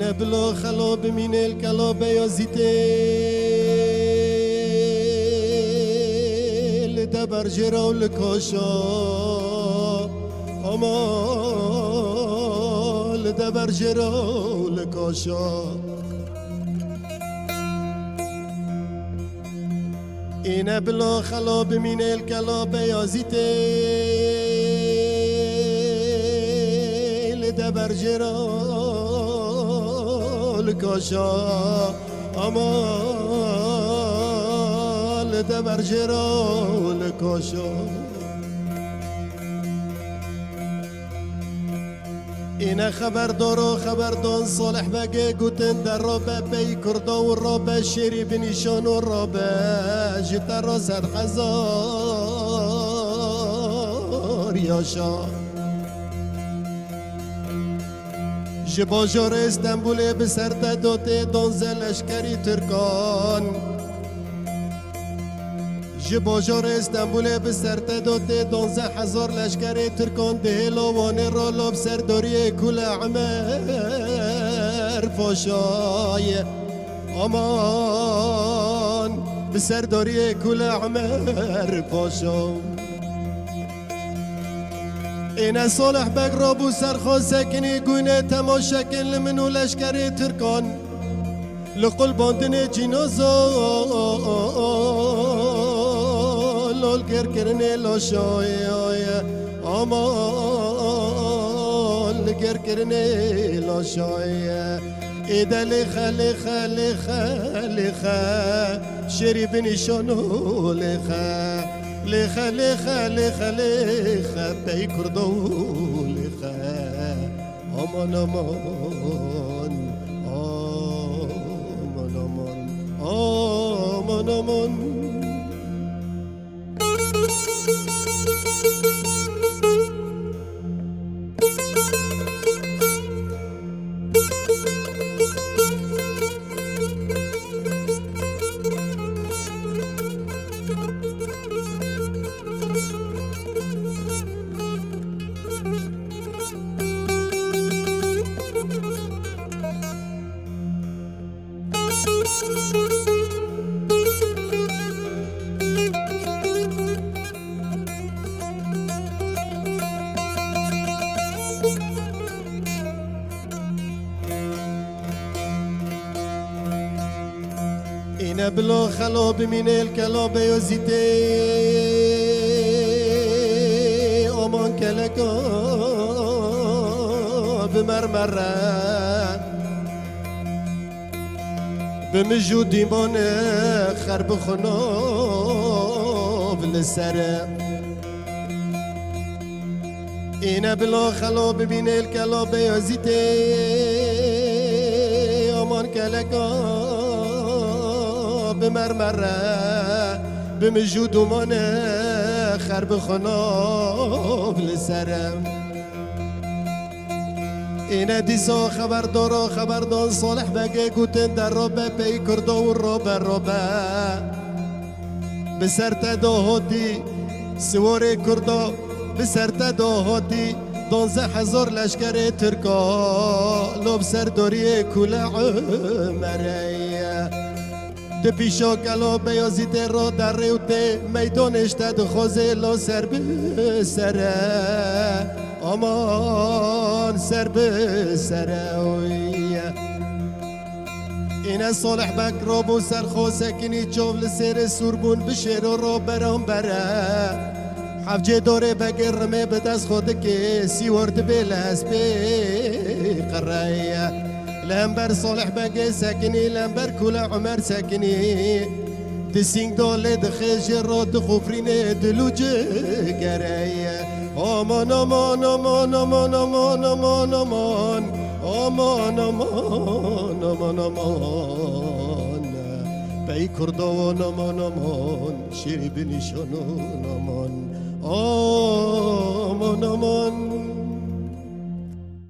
اینه بلا خلا بمینه الکلا بیازیته لده برجرا و لکاشا اما لده برجرا و لکاشا اینه بلا خلا بمینه الکلا بیازیته لده برجرا لکاشا اما لده برجرا لکاشا اینه خبردار و خبردان صالح بگه گوتن در رابه بی کردا و رابه شیری بنیشان و رابه جتا را 100,000 یاشا جباجار استنبول به سر داده دانزه لشکری ترکان جباجار استنبول به سر داده 12,000 لشکری ترکان ده لاوانه را لاب سرداری کل عمر فاشای امان به سرداری کل عمر فاشای این صالح بگ را بو سرخوا سکنی گوینه تماشا کن لمنو لشکر ترکان لقل باندن جنازا لال گر کرنه لاشای آمان لگر کرنه لاشای ایده لخه لخه لخه لخه شری بنشانو لخه لخه لخه لخه لخه بی کردو لخه امان امان امان امان امان امان اینه بلا خلا بمینه الکلا بیازیته آمان کلکا بمرمره بمجو دیمان خرب خناب لسره اینه بلا خلا بمینه الکلا بیازیته آمان کلکا بمرمره بمجود من خرب خناب لسرم اینه دیسا خبردارا خبردان صالح بگه گوتن در رابه پی کردا و رابه بسر تداهاتی سوار کردا بسر تداهاتی 12,000 لشکر ترکا لب سرداری کل عمره ده پیشا کلا بیازیده را در ریوته میدانشته دخوازه لا سر به سره آمان سر به سره اینه صالح بک را بو سرخوا سکنی چاول سر سوربون بشیر را برام بره حفجه داره بگرمه به دست خود که سی ورد بلس به قره لهمبر صالح بقى ساكني لهمبر كل عمر ساكني دسين دولة دخيج راد خفرين دلوج قراي امان امان امان امان امان امان امان امان امان امان امان بی کردوان امان امان شیری بنشانان امان امان امان